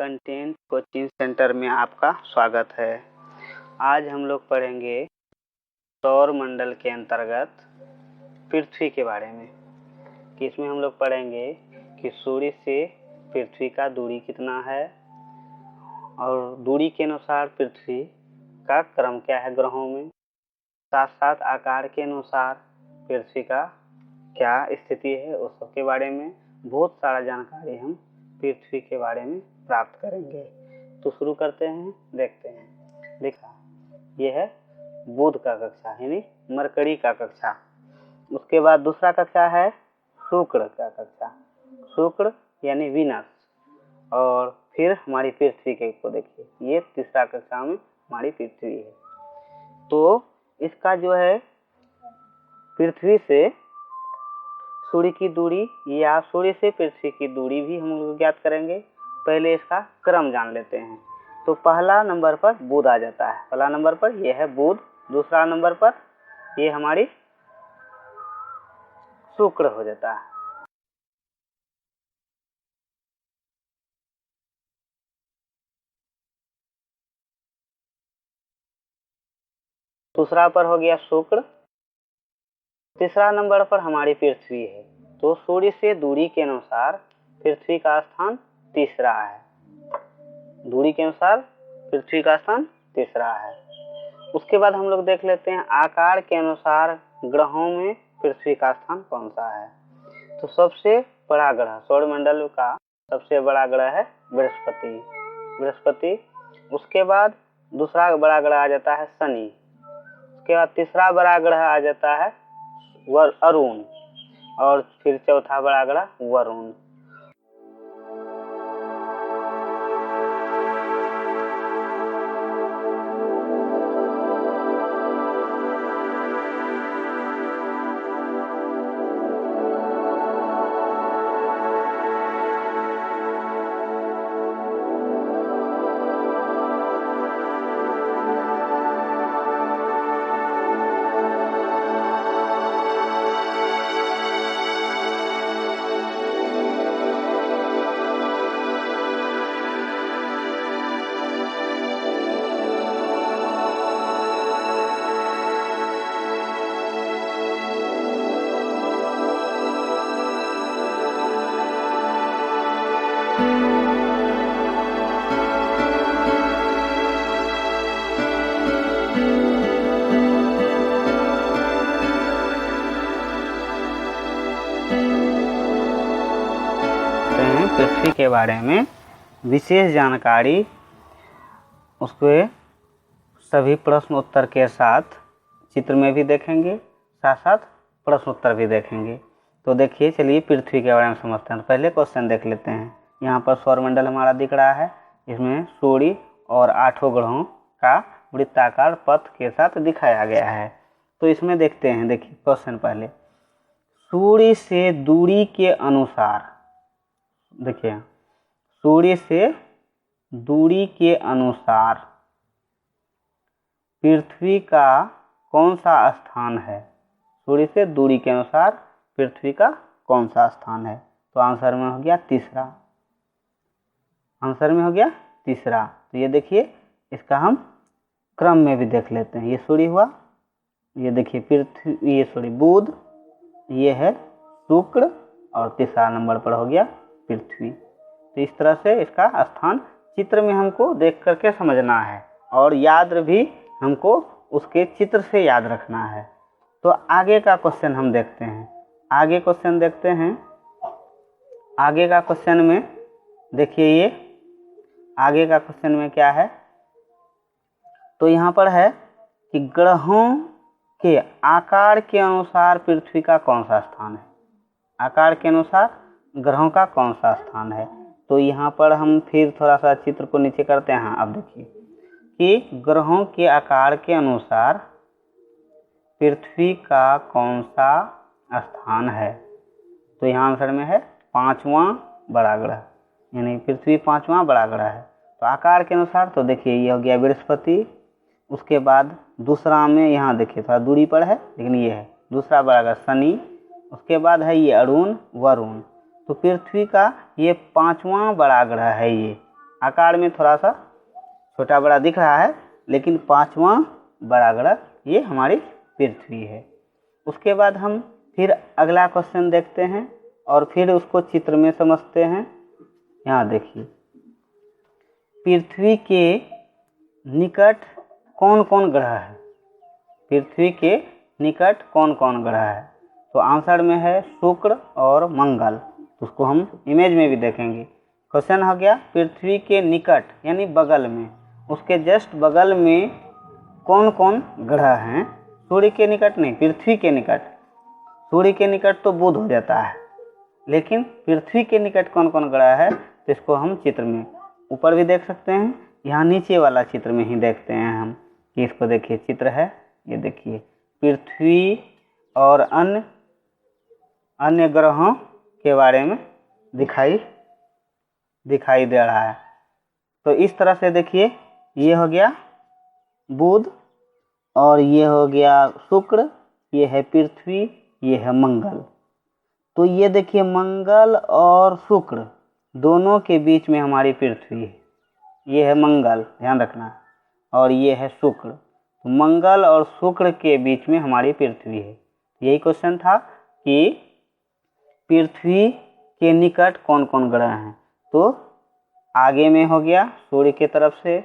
Content coaching centre में आपका स्वागत है। आज हम लोग पढ़ेंगे सौर मंडल के अंतर्गत पृथ्वी के बारे में। कि इसमें हम लोग पढ़ेंगे कि सूर्य से पृथ्वी का दूरी कितना है और दूरी के अनुसार पृथ्वी का क्रम क्या है ग्रहों में, साथ साथ आकार के अनुसार पृथ्वी का क्या स्थिति है उस सब के बारे में बहुत सारा जानकारी हम पृथ्वी के बारे में प्राप्त करेंगे। तो शुरू करते हैं, देखते हैं। देखा, यह है बुध का कक्षा यानी मरकरी का कक्षा। उसके बाद दूसरा कक्षा है शुक्र का कक्षा, शुक्र यानी वीनस। और फिर हमारी पृथ्वी के को देखिए, ये तीसरा कक्षा में हमारी पृथ्वी है। तो इसका जो है पृथ्वी से सूर्य की दूरी या सूर्य से पृथ्वी की दूरी भी हम लोग ज्ञात करेंगे। पहले इसका क्रम जान लेते हैं। तो पहला नंबर पर बुध आ जाता है, पहला नंबर पर यह है बुध, दूसरा नंबर पर ये हमारी शुक्र हो जाता है। दूसरा पर हो गया शुक्र, तीसरा नंबर पर हमारी पृथ्वी है। तो सूर्य से दूरी के अनुसार पृथ्वी का स्थान तीसरा है, दूरी के अनुसार पृथ्वी का स्थान तीसरा है। उसके बाद हम लोग देख लेते हैं आकार के अनुसार ग्रहों में पृथ्वी का स्थान कौन सा है। तो सबसे बड़ा ग्रह सौरमंडल का सबसे बड़ा ग्रह है बृहस्पति। उसके बाद दूसरा बड़ा ग्रह आ जाता है शनि। उसके बाद तीसरा बड़ा ग्रह आ जाता है अरुण और फिर चौथा बड़ा ग्रह वरुण। पृथ्वी के बारे में विशेष जानकारी, उसके सभी प्रश्न उत्तर के साथ चित्र में भी देखेंगे, साथ साथ प्रश्न उत्तर भी देखेंगे। तो देखिए, चलिए पृथ्वी के बारे में समझते हैं। पहले क्वेश्चन देख लेते हैं। यहाँ पर सौरमंडल हमारा दिख रहा है, इसमें सूर्य और 8 ग्रहों का वृत्ताकार पथ के साथ दिखाया गया है। तो इसमें देखते हैं, देखिए क्वेश्चन पहले, सूर्य से दूरी के अनुसार, देखिए सूर्य से दूरी के अनुसार पृथ्वी का कौन सा स्थान है, सूर्य से दूरी के अनुसार पृथ्वी का कौन सा स्थान है। तो आंसर में हो गया तीसरा, आंसर में हो गया तीसरा। तो ये देखिए, इसका हम क्रम में भी देख लेते हैं। ये सूर्य हुआ, ये देखिए पृथ्वी, ये सूर्य बुध, ये है शुक्र और तीसरा नंबर पर हो गया पृथ्वी। तो इस तरह से इसका स्थान चित्र में हमको देख करके समझना है और याद भी हमको उसके चित्र से याद रखना है। तो आगे का क्वेश्चन हम देखते हैं। आगे क्वेश्चन देखते हैं। आगे का क्वेश्चन में देखिए, ये आगे का क्वेश्चन में क्या है। तो यहाँ पर है कि ग्रहों के आकार के अनुसार पृथ्वी का कौन सा स्थान है, आकार के अनुसार ग्रहों का कौन सा स्थान है। तो यहाँ पर हम फिर थोड़ा सा चित्र को नीचे करते हैं। अब देखिए कि ग्रहों के आकार के अनुसार पृथ्वी का कौन सा स्थान है। तो यहाँ आंसर में है 5वां बड़ा ग्रह, यानी पृथ्वी 5वां बड़ा ग्रह है। तो आकार के अनुसार तो देखिए ये हो गया बृहस्पति। उसके बाद दूसरा में यहाँ देखिए थोड़ा दूरी पर है, लेकिन ये है दूसरा बड़ा ग्रह शनि। उसके बाद है ये अरुण वरुण। तो पृथ्वी का ये 5वां बड़ा ग्रह है, ये आकार में थोड़ा सा छोटा बड़ा दिख रहा है, लेकिन 5वां बड़ा ग्रह ये हमारी पृथ्वी है। उसके बाद हम फिर अगला क्वेश्चन देखते हैं और फिर उसको चित्र में समझते हैं। यहाँ देखिए, पृथ्वी के निकट कौन कौन ग्रह है? पृथ्वी के निकट कौन कौन ग्रह है? तो आंसर में है शुक्र और मंगल। उसको हम इमेज में भी देखेंगे। क्वेश्चन हो गया पृथ्वी के निकट यानी बगल में, उसके जस्ट बगल में कौन कौन ग्रह हैं? सूर्य के निकट नहीं, पृथ्वी के निकट। सूर्य के निकट तो बुध हो जाता है, लेकिन पृथ्वी के निकट कौन कौन ग्रह है तो इसको हम चित्र में ऊपर भी देख सकते हैं, यहाँ नीचे वाला चित्र में ही देखते हैं हम कि इसको देखिए, चित्र है ये देखिए, पृथ्वी और अन्य ग्रहों के बारे में दिखाई दे रहा है। तो इस तरह से देखिए, ये हो गया बुध और ये हो गया शुक्र, ये है पृथ्वी, ये है मंगल। तो ये देखिए, मंगल और शुक्र दोनों के बीच में हमारी पृथ्वी है। ये है मंगल, ध्यान रखना, और ये है शुक्र। तो मंगल और शुक्र के बीच में हमारी पृथ्वी है। यही क्वेश्चन था कि पृथ्वी के निकट कौन कौन ग्रह हैं। तो आगे में हो गया सूर्य के तरफ से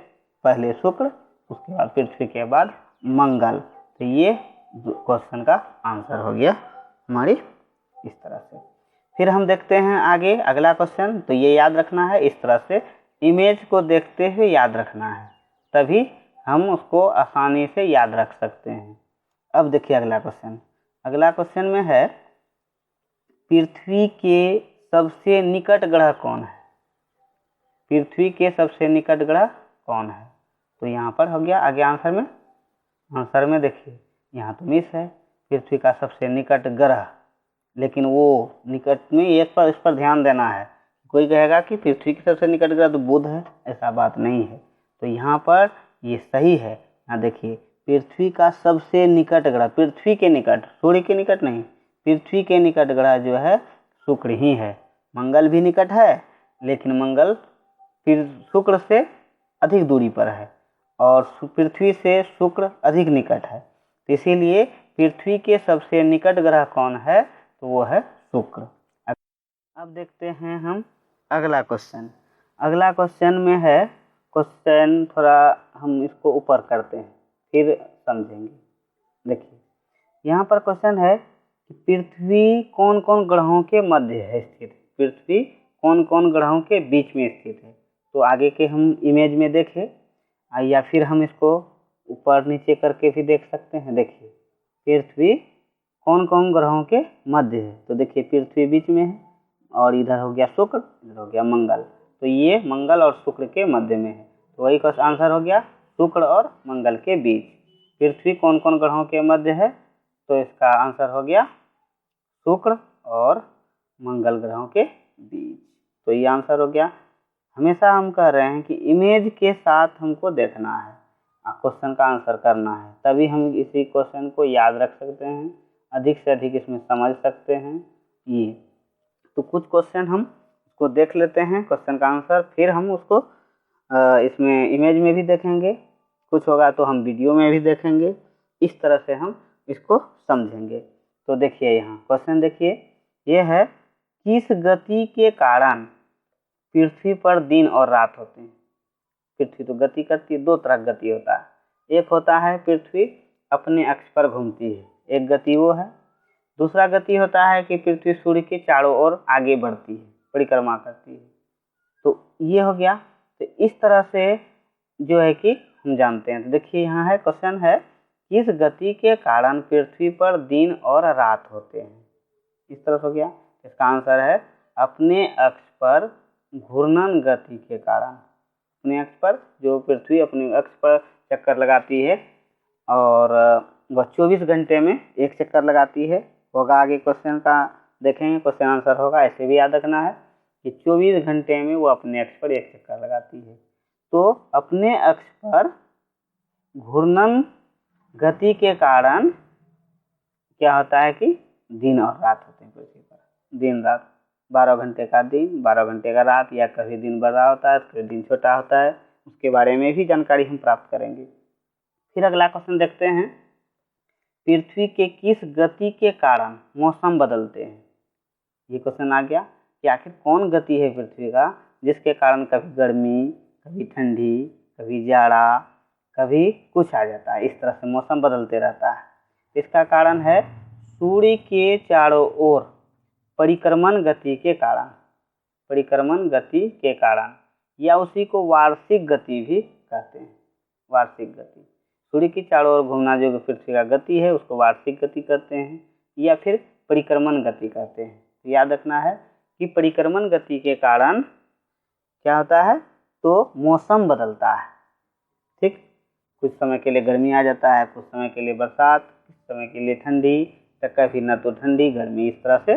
पहले शुक्र, उसके बाद पृथ्वी के बाद मंगल। तो ये क्वेश्चन का आंसर हो गया हमारी इस तरह से। फिर हम देखते हैं आगे अगला क्वेश्चन। तो ये याद रखना है, इस तरह से इमेज को देखते हुए याद रखना है, तभी हम उसको आसानी से याद रख सकते हैं। अब देखिए अगला क्वेश्चन। अगला क्वेश्चन में है पृथ्वी के सबसे निकट ग्रह कौन है? पृथ्वी के सबसे निकट ग्रह कौन है? तो यहाँ पर हो गया आगे आंसर में देखिए, यहाँ तो मिस है पृथ्वी का सबसे निकट ग्रह, लेकिन वो निकट में इस पर ध्यान देना है। कोई कहेगा कि पृथ्वी की सबसे निकट ग्रह तो बुध है, ऐसा बात नहीं है। तो यहाँ पर ये सही है। यहाँ देखिए, पृथ्वी का सबसे निकट ग्रह, पृथ्वी के निकट, सूर्य के निकट नहीं, पृथ्वी के निकट ग्रह जो है शुक्र ही है। मंगल भी निकट है, लेकिन मंगल फिर शुक्र से अधिक दूरी पर है और पृथ्वी से शुक्र अधिक निकट है। तो इसीलिए पृथ्वी के सबसे निकट ग्रह कौन है? तो वो है शुक्र। अब देखते हैं हम अगला क्वेश्चन। अगला क्वेश्चन में है, क्वेश्चन थोड़ा हम इसको ऊपर करते हैं फिर समझेंगे। देखिए, यहाँ पर क्वेश्चन है कि पृथ्वी कौन कौन ग्रहों के मध्य है स्थित है? पृथ्वी कौन कौन ग्रहों के बीच में स्थित है? तो आगे के हम इमेज में देखें या फिर हम इसको ऊपर नीचे करके भी देख सकते हैं। देखिए, पृथ्वी कौन कौन ग्रहों के मध्य है? तो देखिए, पृथ्वी बीच में है और इधर हो गया शुक्र, इधर हो गया मंगल। तो ये मंगल और शुक्र के मध्य में है। तो वही का आंसर हो गया शुक्र और मंगल के बीच। पृथ्वी कौन कौन ग्रहों के मध्य है? तो इसका आंसर हो गया शुक्र और मंगल ग्रहों के बीच। तो ये आंसर हो गया। हमेशा हम कह रहे हैं कि इमेज के साथ हमको देखना है, क्वेश्चन का आंसर करना है, तभी हम इसी क्वेश्चन को याद रख सकते हैं, अधिक से अधिक इसमें समझ सकते हैं। ये तो कुछ क्वेश्चन हम उसको देख लेते हैं, क्वेश्चन का आंसर, फिर हम उसको इसमें इमेज में भी देखेंगे, कुछ होगा तो हम वीडियो में भी देखेंगे। इस तरह से हम इसको समझेंगे। तो देखिए, यहाँ क्वेश्चन देखिए, ये है किस गति के कारण पृथ्वी पर दिन और रात होते हैं? पृथ्वी तो गति करती है, दो तरह का गति होता है। एक होता है पृथ्वी अपने अक्ष पर घूमती है, एक गति वो है। दूसरा गति होता है कि पृथ्वी सूर्य के चारों ओर आगे बढ़ती है, परिक्रमा करती है। तो ये हो गया। तो इस तरह से जो है कि हम जानते हैं। तो देखिए, यहाँ है क्वेश्चन है किस गति के कारण पृथ्वी पर दिन और रात होते हैं? इस तरह से हो गया। इसका आंसर है अपने अक्ष पर घूर्णन गति के कारण। अपने अक्ष पर, जो पृथ्वी अपने अक्ष पर चक्कर लगाती है और वह 24 घंटे में एक चक्कर लगाती है। होगा आगे क्वेश्चन का देखेंगे, क्वेश्चन आंसर होगा। ऐसे भी याद रखना है कि 24 घंटे में वो अपने अक्ष पर एक चक्कर लगाती है। तो अपने अक्ष पर घूर्णन गति के कारण क्या होता है कि दिन और रात होते हैं पृथ्वी पर, दिन रात। 12 घंटे का दिन, 12 घंटे का रात, या कभी दिन बड़ा होता है कभी दिन छोटा होता है, उसके बारे में भी जानकारी हम प्राप्त करेंगे। फिर अगला क्वेश्चन देखते हैं, पृथ्वी के किस गति के कारण मौसम बदलते हैं। ये क्वेश्चन आ गया कि आखिर कौन गति है पृथ्वी का जिसके कारण कभी गर्मी, कभी ठंडी, कभी जाड़ा, कभी कुछ आ जाता है, इस तरह से मौसम बदलते रहता है। इसका कारण है सूर्य के चारों ओर परिक्रमण गति के कारण, परिक्रमण गति के कारण, या उसी को वार्षिक गति भी कहते हैं। वार्षिक गति, सूर्य के चारों ओर घूमना जो पृथ्वी का गति है उसको वार्षिक गति कहते हैं, या फिर परिक्रमण गति कहते हैं। तो याद रखना है कि परिक्रमण गति के कारण क्या होता है, तो मौसम बदलता है। ठीक, कुछ समय के लिए गर्मी आ जाता है, कुछ समय के लिए बरसात, कुछ समय के लिए ठंडी, तो कभी न तो ठंडी गर्मी, इस तरह से।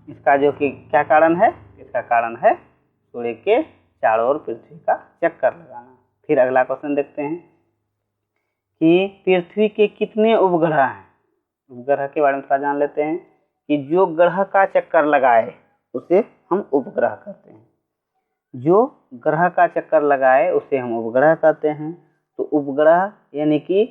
इसका जो कि क्या कारण है, इसका कारण है सूर्य के चारों ओर पृथ्वी का चक्कर लगाना। फिर अगला क्वेश्चन देखते हैं कि पृथ्वी के कितने उपग्रह हैं। उपग्रह के बारे में थोड़ा जान लेते हैं कि जो ग्रह का चक्कर लगाए उसे हम उपग्रह कहते हैं। जो ग्रह का चक्कर लगाए उसे हम उपग्रह कहते हैं। तो उपग्रह यानी कि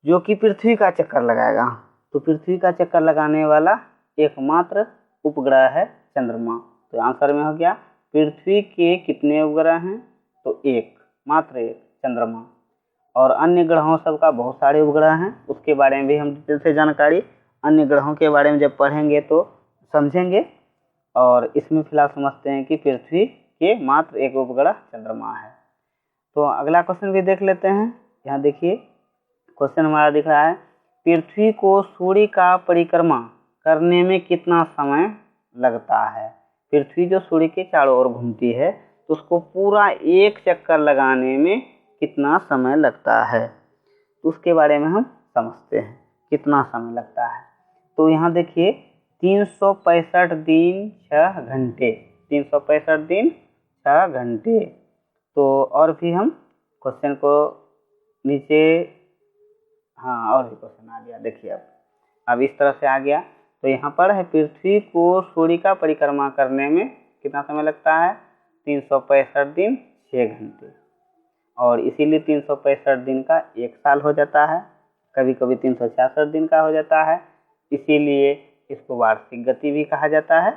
जो कि पृथ्वी का चक्कर लगाएगा, तो पृथ्वी का चक्कर लगाने वाला एकमात्र उपग्रह है चंद्रमा। तो आंसर में हो गया पृथ्वी के कितने उपग्रह हैं, तो एक, मात्र एक, चंद्रमा। और अन्य ग्रहों सबका बहुत सारे उपग्रह हैं, उसके बारे में भी हम डिटेल से जानकारी अन्य ग्रहों के बारे में जब पढ़ेंगे तो समझेंगे। और इसमें फिलहाल समझते हैं कि पृथ्वी के मात्र एक उपग्रह चंद्रमा है। तो अगला क्वेश्चन भी देख लेते हैं। यहाँ देखिए क्वेश्चन हमारा दिख रहा है, पृथ्वी को सूर्य का परिक्रमा करने में कितना समय लगता है। पृथ्वी जो सूर्य के चारों ओर घूमती है तो उसको पूरा एक चक्कर लगाने में कितना समय लगता है, तो उसके बारे में हम समझते हैं कितना समय लगता है। तो यहाँ देखिए 365 दिन 6 घंटे, 365 दिन 6 घंटे। तो और भी हम क्वेश्चन को नीचे, हाँ और भी क्वेश्चन आ गया, देखिए अब इस तरह से आ गया। तो यहाँ पर है पृथ्वी को सूर्य का परिक्रमा करने में कितना समय लगता है, 365 दिन 6 घंटे। और इसीलिए 365 दिन का एक साल हो जाता है, कभी कभी 366 दिन का हो जाता है, इसीलिए इसको वार्षिक गति भी कहा जाता है।